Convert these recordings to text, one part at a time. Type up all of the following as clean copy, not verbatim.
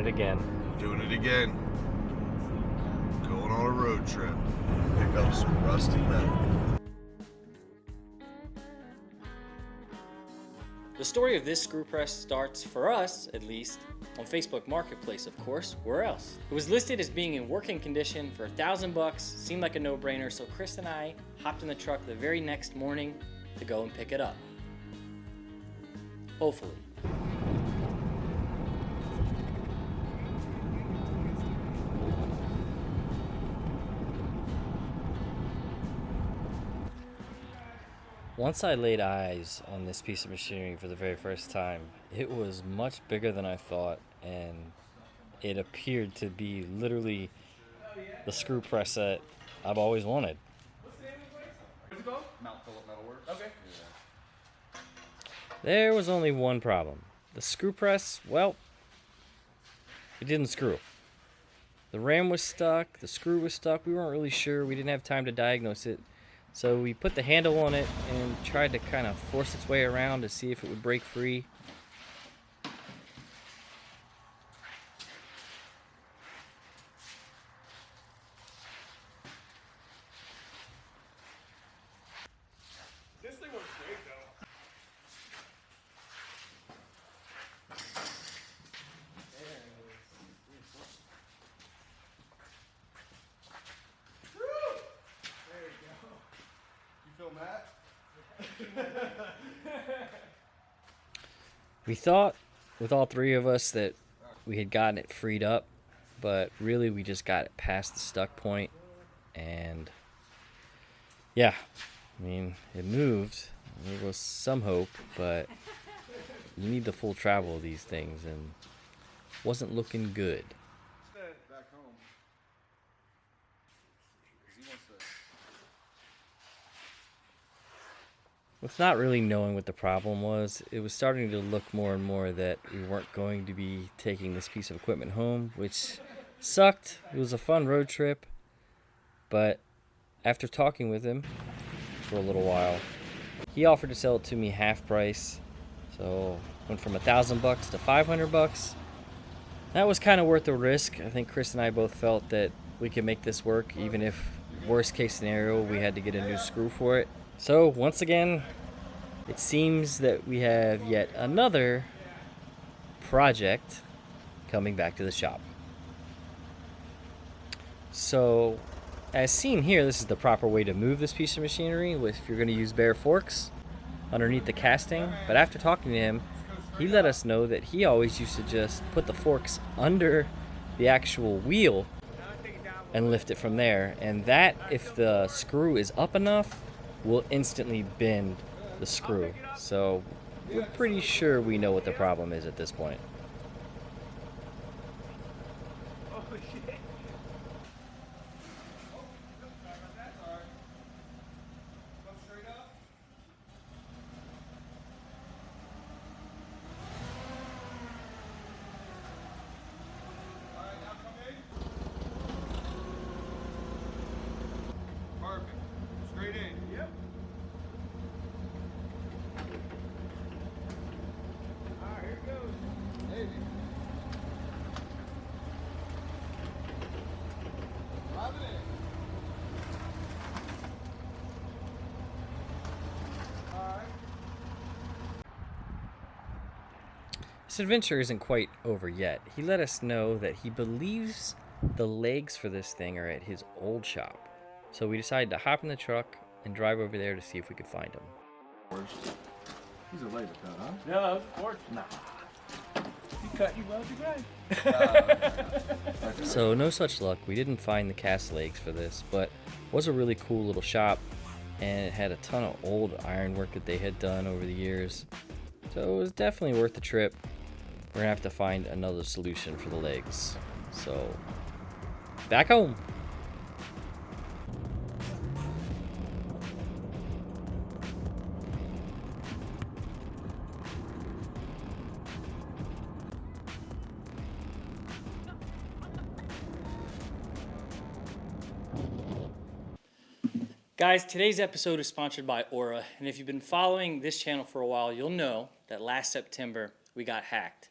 again. Doing it again. Going on a road trip. Pick up some rusty metal. The story of this screw press starts, for us at least, on Facebook Marketplace, of course. Where else? It was listed as being in working condition for $1,000. Seemed like a no-brainer, so Chris and I hopped in the truck the very next morning to go and pick it up. Hopefully. Once I laid eyes on this piece of machinery for the very first time, it was much bigger than I thought, and it appeared to be literally the screw press that I've always wanted. What's it called? Mount Phillip Metalworks. Okay. Yeah. There was only one problem. The screw press, well, it didn't screw. The ram was stuck, the screw was stuck, we weren't really sure, we didn't have time to diagnose it. So we put the handle on it and tried to kind of force its way around to see if it would break free. This thing works great though. There you go. You feel Matt? We thought, with all three of us, that we had gotten it freed up, but really we just got it past the stuck point, and yeah, I mean, it moved. There was some hope, but you need the full travel of these things, and wasn't looking good. Back home. 'Cause he wants to. With not really knowing what the problem was, it was starting to look more and more that we weren't going to be taking this piece of equipment home, which sucked. It was a fun road trip, but after talking with him for a little while, he offered to sell it to me half price. So went from $1,000 to $500. That was kind of worth the risk. I think Chris and I both felt that we could make this work, even if worst case scenario we had to get a new screw for it. So once again, it seems that we have yet another project coming back to the shop. So as seen here, this is the proper way to move this piece of machinery if you're going to use bare forks underneath the casting. But after talking to him, he let us know that he always used to just put the forks under the actual wheel and lift it from there. And that, if the screw is up enough, will instantly bend the screw. So we're pretty sure we know what the problem is at this point. Oh shit. Come straight up. Alright, now come in. Perfect. Straight in. Yep. Alright, here it goes. Maybe. Drive it in. Alright. This adventure isn't quite over yet. He let us know that he believes the legs for this thing are at his old shop. So we decided to hop in the truck and drive over there to see if we could find them. These are laser cut, huh? No, that was a fork. Nah. You cut, you weld, you grind. So no such luck. We didn't find the cast legs for this, but it was a really cool little shop, and it had a ton of old ironwork that they had done over the years. So it was definitely worth the trip. We're gonna have to find another solution for the legs. So back home. Guys, today's episode is sponsored by Aura, and if you've been following this channel for a while, you'll know that last September we got hacked.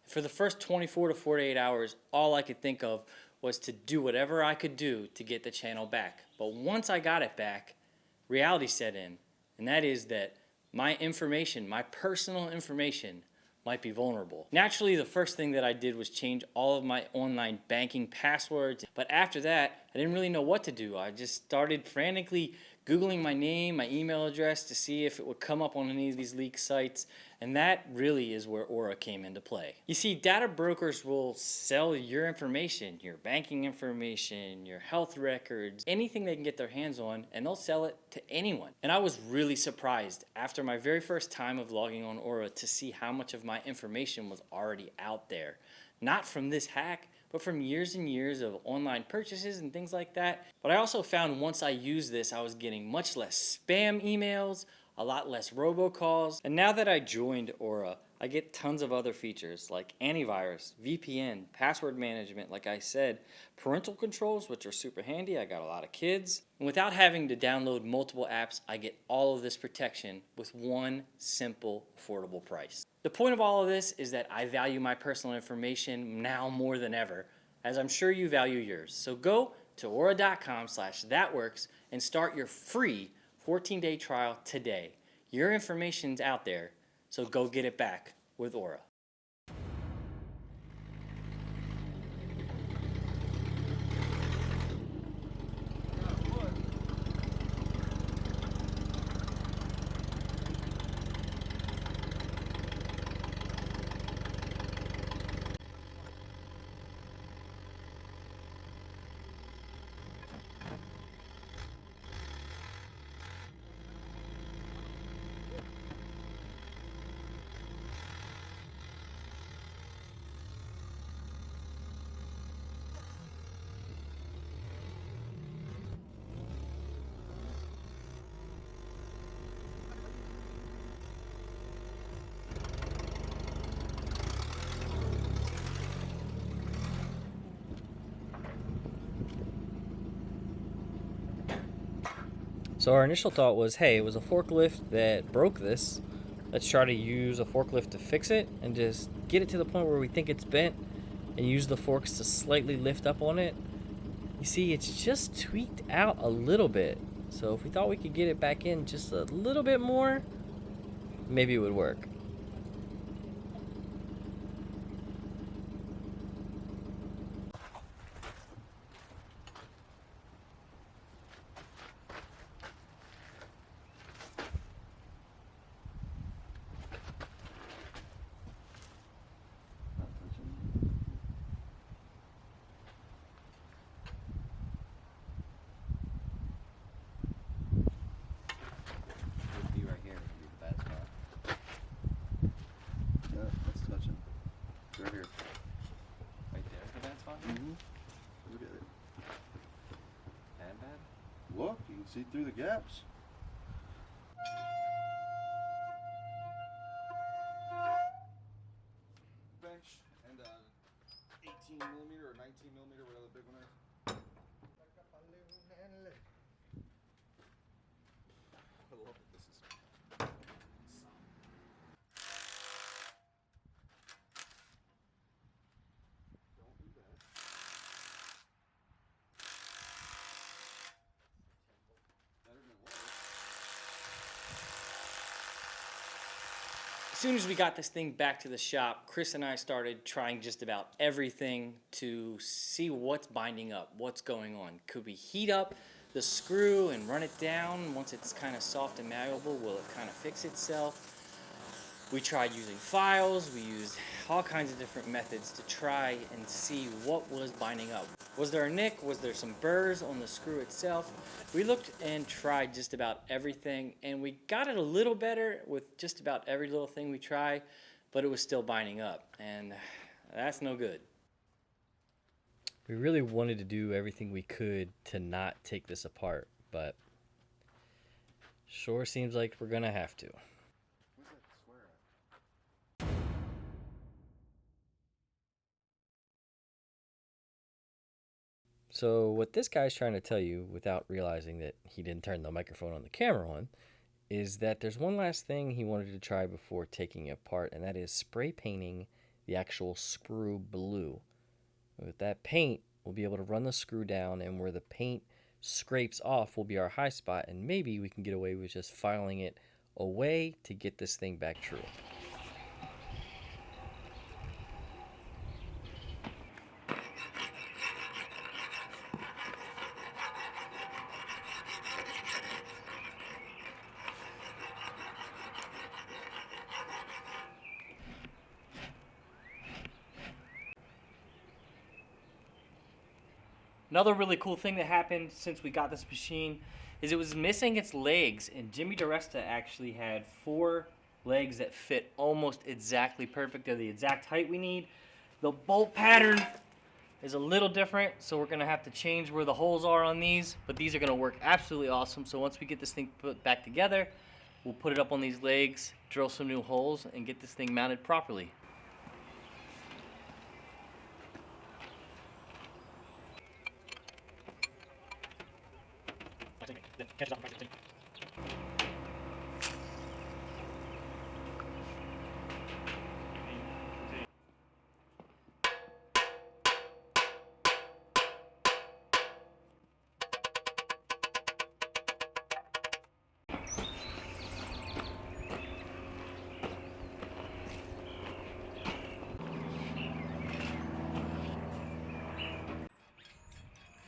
For the first 24 to 48 hours, all I could think of was to do whatever I could do to get the channel back. But once I got it back, reality set in, and that is that my information, my personal information, might be vulnerable. Naturally, the first thing that I did was change all of my online banking passwords, but after that, I didn't really know what to do. I just started frantically Googling my name, my email address to see if it would come up on any of these leaked sites, and that really is where Aura came into play. You see, data brokers will sell your information, your banking information, your health records, anything they can get their hands on, and they'll sell it to anyone. And I was really surprised after my very first time of logging on Aura to see how much of my information was already out there. Not from this hack, but from years and years of online purchases and things like that. But I also found once I used this, I was getting much less spam emails, a lot less robocalls. And now that I joined Aura, I get tons of other features like antivirus, VPN, password management, like I said, parental controls, which are super handy. I got a lot of kids. And without having to download multiple apps, I get all of this protection with one simple, affordable price. The point of all of this is that I value my personal information now more than ever, as I'm sure you value yours. So go to aura.com/thatworks and start your free 14-day trial today. Your information's out there, so go get it back with Aura. So our initial thought was, hey, it was a forklift that broke this. Let's try to use a forklift to fix it and just get it to the point where we think it's bent and use the forks to slightly lift up on it. You see, it's just tweaked out a little bit. So if we thought we could get it back in just a little bit more, maybe it would work. Right here. Right there's the bad spot? Mm-hmm. Look at it. Bad, bad? Look, you can see through the gaps. Bench and 18 millimeter or 19 millimeter, whatever the big one is. I love it. This is don't do that. Better than what? As soon as we got this thing back to the shop, Chris and I started trying just about everything to see what's binding up, what's going on. Could we heat up the screw and run it down? Once it's kind of soft and malleable, will it kind of fix itself? We tried using files, we used all kinds of different methods to try and see what was binding up. Was there a nick? Was there some burrs on the screw itself? We looked and tried just about everything, and we got it a little better with just about every little thing we tried, but it was still binding up, and that's no good. We really wanted to do everything we could to not take this apart, but sure seems like we're gonna have to. Where's that swear at? So what this guy's trying to tell you, without realizing that he didn't turn the microphone on the camera on, is that there's one last thing he wanted to try before taking it apart, and that is spray painting the actual screw blue. With that paint, we'll be able to run the screw down, and where the paint scrapes off will be our high spot, and maybe we can get away with just filing it away to get this thing back true. Another really cool thing that happened since we got this machine is it was missing its legs, and Jimmy DiResta actually had 4 legs that fit almost exactly perfect. They're the exact height we need. The bolt pattern is a little different, so we're gonna have to change where the holes are on these, but these are gonna work absolutely awesome. So once we get this thing put back together, we'll put it up on these legs, drill some new holes, and get this thing mounted properly.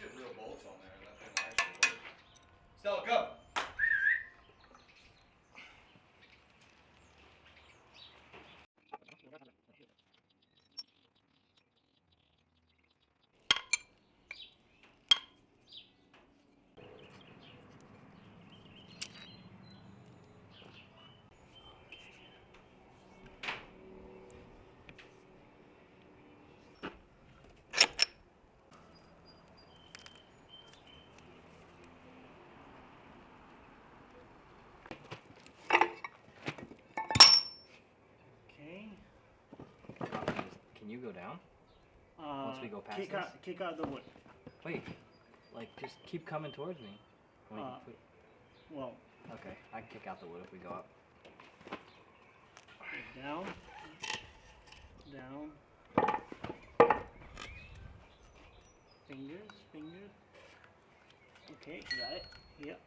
Get real bolts on there and that thing will actually work. Stella, go! Okay. Can you go down? Once we go past kick this? kick out the wood. Wait, like just keep coming towards me. Wait, Well, okay, I can kick out the wood if we go up. down, down. Fingers. Okay, got it. Yep.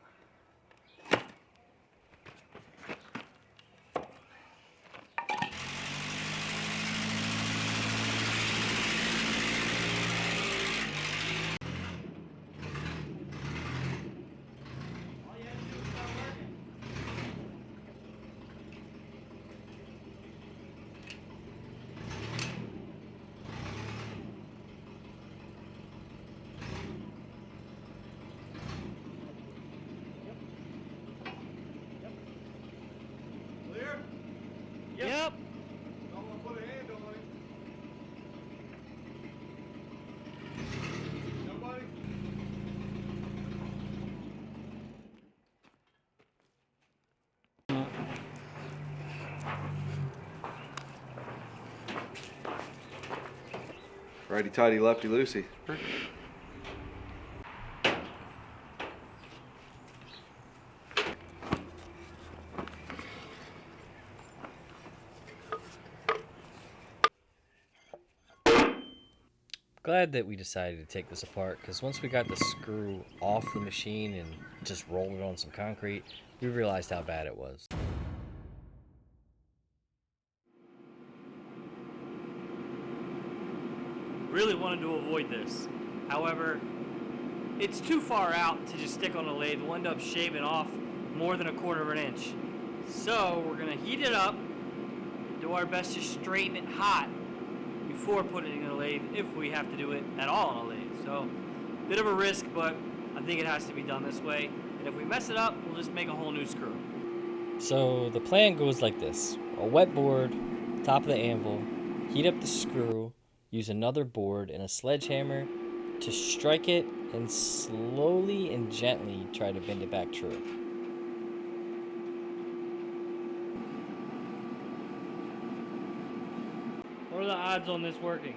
Clear? Yep. Someone put a handle on it. Nobody? Righty tighty, lefty loosey. Glad that we decided to take this apart, because once we got the screw off the machine and just rolled it on some concrete, we realized how bad it was. Really wanted to avoid this. However, it's too far out to just stick on a lathe. We'll end up shaving off more than 1/4 of an inch. So we're gonna heat it up, do our best to straighten it hot before putting it in a lathe, if we have to do it at all on a lathe. So, bit of a risk, but I think it has to be done this way. And if we mess it up, we'll just make a whole new screw. So the plan goes like this: a wet board, top of the anvil, heat up the screw, use another board and a sledgehammer to strike it, and slowly and gently try to bend it back true. What are the odds on this working?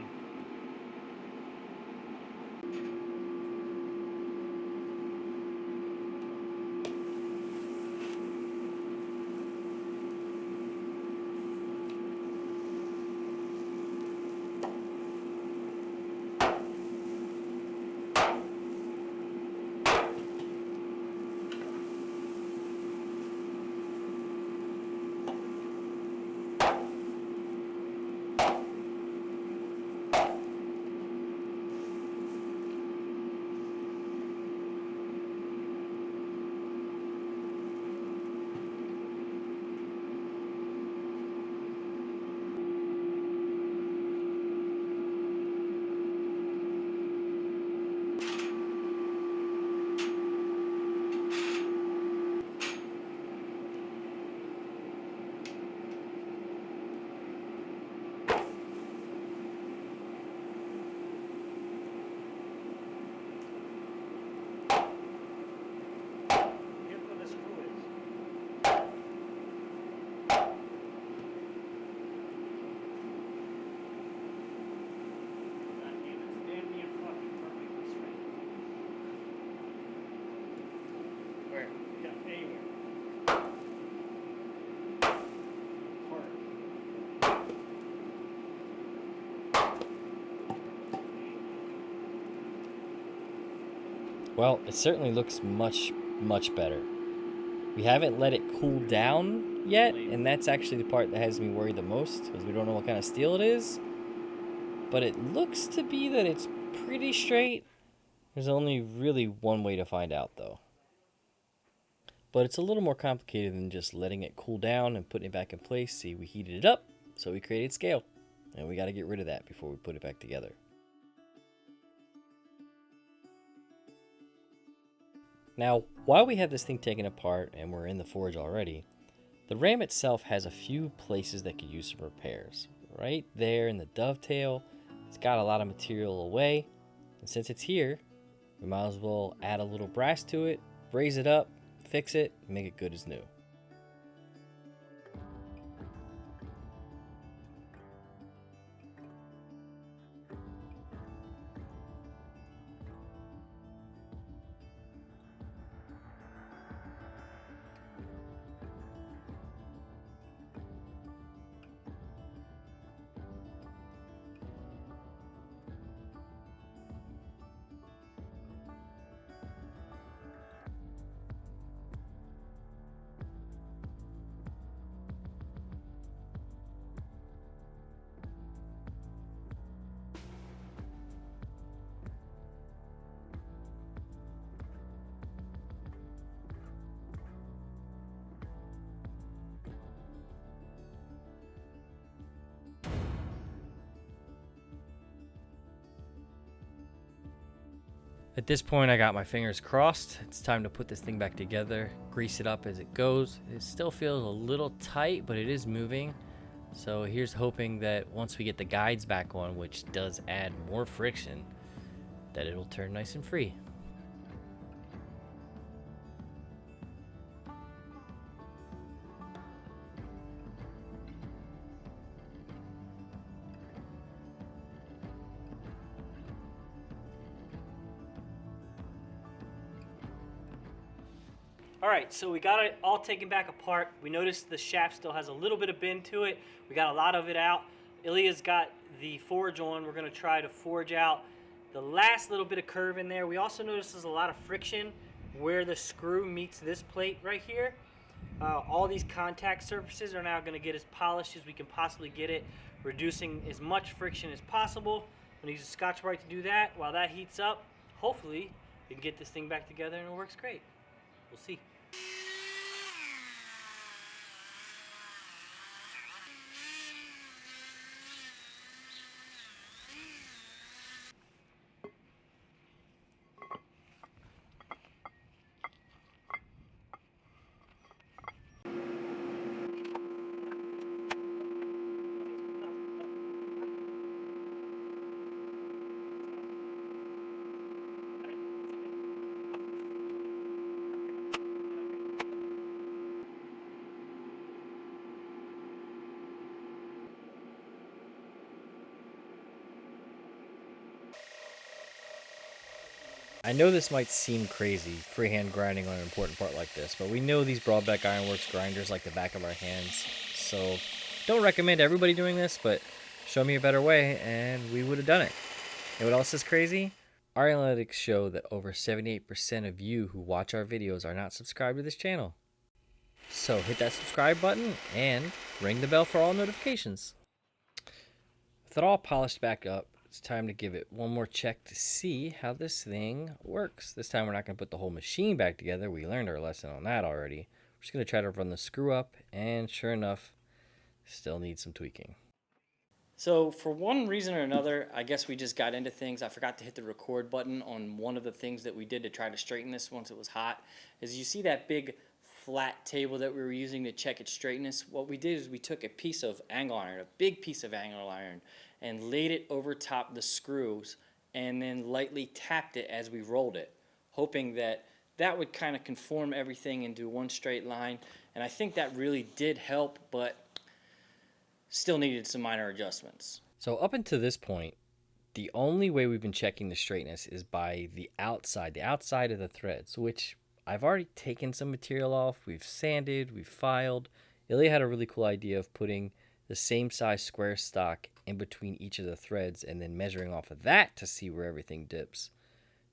Well, it certainly looks much, much better. We haven't let it cool down yet, and that's actually the part that has me worried the most, because we don't know what kind of steel it is. But it looks to be that it's pretty straight. There's only really one way to find out, though. But it's a little more complicated than just letting it cool down and putting it back in place. See, we heated it up, so we created scale. And we got to get rid of that before we put it back together. Now, while we have this thing taken apart and we're in the forge already, the ram itself has a few places that could use some repairs. Right there in the dovetail, it's got a lot of material away, and since it's here, we might as well add a little brass to it, raise it up, fix it, and make it good as new. At this point, I got my fingers crossed. It's time to put this thing back together, grease it up as it goes. It still feels a little tight, but it is moving. So here's hoping that once we get the guides back on, which does add more friction, that it'll turn nice and free. All right, so we got it all taken back apart. We noticed the shaft still has a little bit of bend to it. We got a lot of it out. Ilya's got the forge on. We're gonna try to forge out the last little bit of curve in there. We also noticed there's a lot of friction where the screw meets this plate right here. All these contact surfaces are now gonna get as polished as we can possibly get it, reducing as much friction as possible. I'm gonna use a Scotch-Brite to do that. While that heats up, hopefully we can get this thing back together and it works great. We'll see. I know this might seem crazy, freehand grinding on an important part like this, but we know these Broadback Ironworks grinders like the back of our hands, so don't recommend everybody doing this, but show me a better way and we would have done it. And what else is crazy? Our analytics show that over 78% of you who watch our videos are not subscribed to this channel. So hit that subscribe button and ring the bell for all notifications. With it all polished back up, it's time to give it one more check to see how this thing works. This time we're not going to put the whole machine back together. We learned our lesson on that already. We're just going to try to run the screw up, and sure enough, still needs some tweaking. So for one reason or another, I guess we just got into things. I forgot to hit the record button on one of the things that we did to try to straighten this once it was hot. As you see that big flat table that we were using to check its straightness, what we did is we took a piece of angle iron, a big piece of angle iron, and laid it over top the screws and then lightly tapped it as we rolled it, hoping that that would kind of conform everything into one straight line. And I think that really did help, but still needed some minor adjustments. So up until this point, the only way we've been checking the straightness is by the outside of the threads, which I've already taken some material off. We've sanded, we've filed. Ilya had a really cool idea of putting the same size square stock in between each of the threads and then measuring off of that to see where everything dips.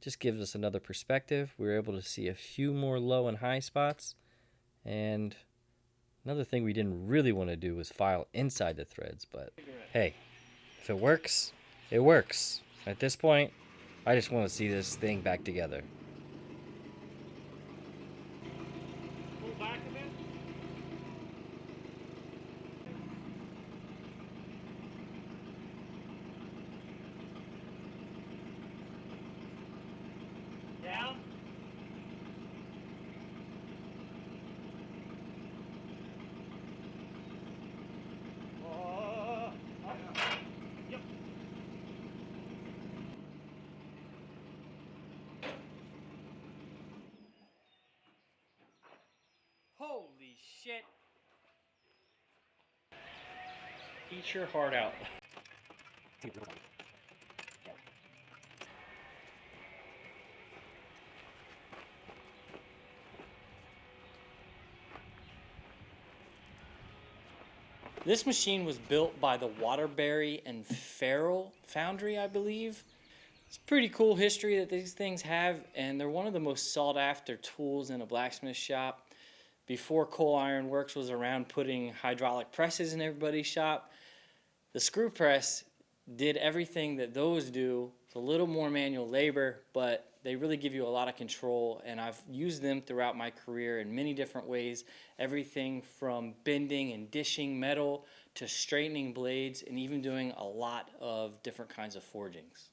just gives us another perspective. We were able to see a few more low and high spots. And another thing we didn't really want to do was file inside the threads, but hey, if it works, it works. At this point, I just want to see this thing back together. Down. Yep. Holy shit. Eat your heart out. This machine was built by the Waterbury and Farrell foundry, I believe. It's pretty cool history that these things have, and they're one of the most sought after tools in a blacksmith shop. Before Coal Iron Works was around putting hydraulic presses in everybody's shop, the screw press did everything that those do. It's a little more manual labor, but they really give you a lot of control, and I've used them throughout my career in many different ways. Everything from bending and dishing metal to straightening blades, and even doing a lot of different kinds of forgings.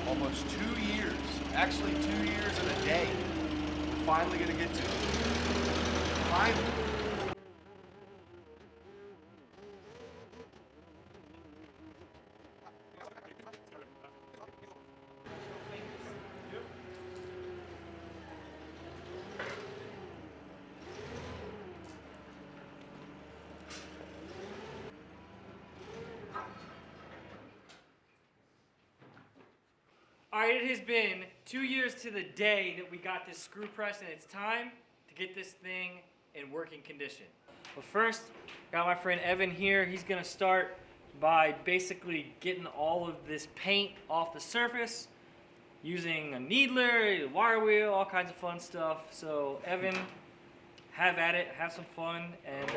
Almost 2 years, actually 2 years and a day. We're finally gonna get to it. Finally. All right, it has been 2 years to the day that we got this screw press, and it's time to get this thing in working condition. But first, got my friend Evan here. He's gonna start by basically getting all of this paint off the surface using a needler, a wire wheel, all kinds of fun stuff. So Evan, have at it, have some fun, and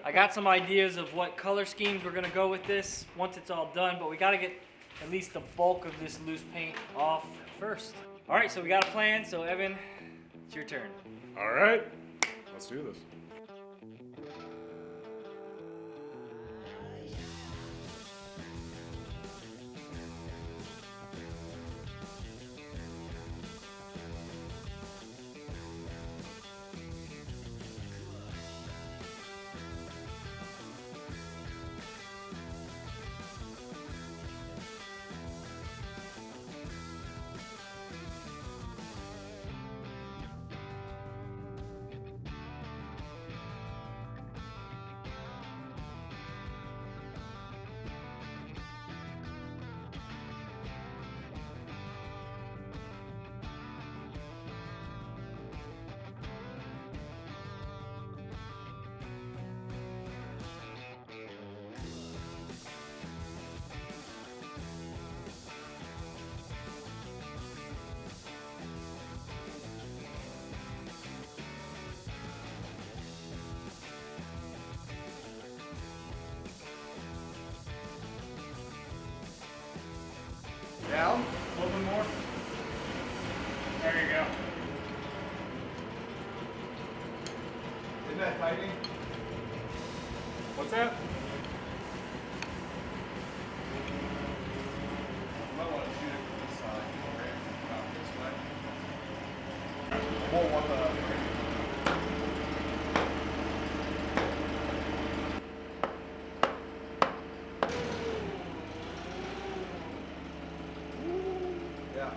I got some ideas of what color schemes we're gonna go with this once it's all done, but we gotta get at least the bulk of this loose paint off first. All right, so we got a plan. So Evan, it's your turn. All right, let's do this. Down, a little bit more. There you go. Isn't that tightening? What's that? You might want to shoot it from this side. Okay, about this way. More one yeah.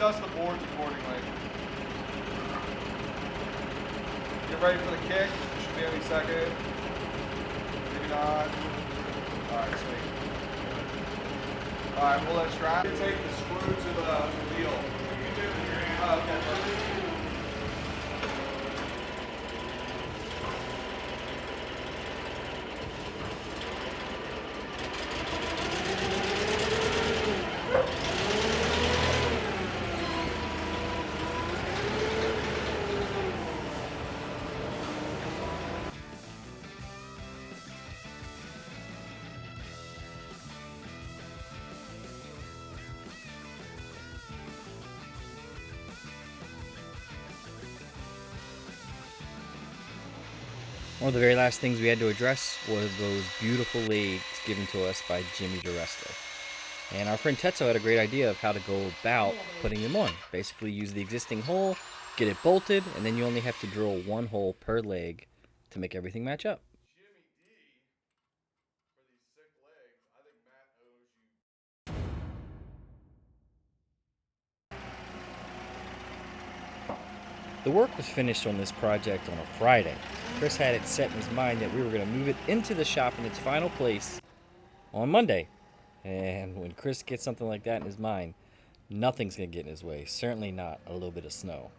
adjust the boards accordingly. Get ready for the kick. Should be any second. Maybe not. Alright, sweet. Alright, pull that strap. Take the screw to the wheel. You can do it in your hand. Okay, perfect. One of the very last things we had to address were those beautiful legs given to us by Jimmy DiResta. And our friend Tetsuo had a great idea of how to go about putting them on. Basically use the existing hole, get it bolted, and then you only have to drill one hole per leg to make everything match up. Jimmy D, for these sick legs, I think Matt owes you. The work was finished on this project on a Friday. Chris had it set in his mind that we were going to move it into the shop in its final place on Monday. And when Chris gets something like that in his mind, nothing's going to get in his way. Certainly not a little bit of snow.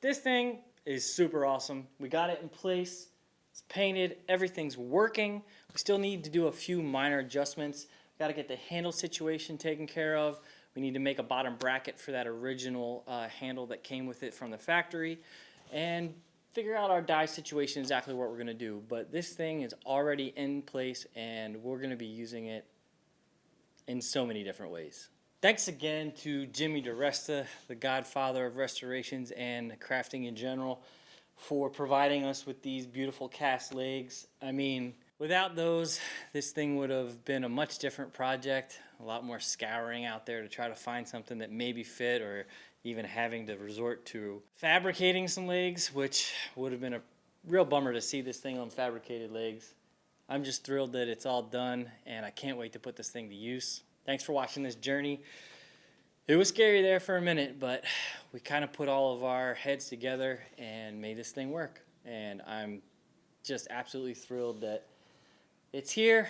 This thing is super awesome. We got it in place. It's painted. Everything's working. We still need to do a few minor adjustments. Got to get the handle situation taken care of. We need to make a bottom bracket for that original handle that came with it from the factory, and figure out our die situation, exactly what we're going to do. But this thing is already in place, and we're going to be using it in so many different ways. Thanks again to Jimmy DiResta, the godfather of restorations and crafting in general, for providing us with these beautiful cast legs. I mean, without those, this thing would have been a much different project, a lot more scouring out there to try to find something that maybe fit, or even having to resort to fabricating some legs, which would have been a real bummer to see this thing on fabricated legs. I'm just thrilled that it's all done, and I can't wait to put this thing to use. Thanks for watching this journey. It was scary there for a minute, but we kind of put all of our heads together and made this thing work. And I'm just absolutely thrilled that it's here,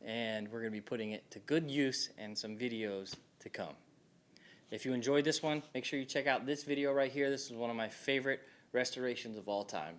and we're going to be putting it to good use and some videos to come. If you enjoyed this one, make sure you check out this video right here. This is one of my favorite restorations of all time.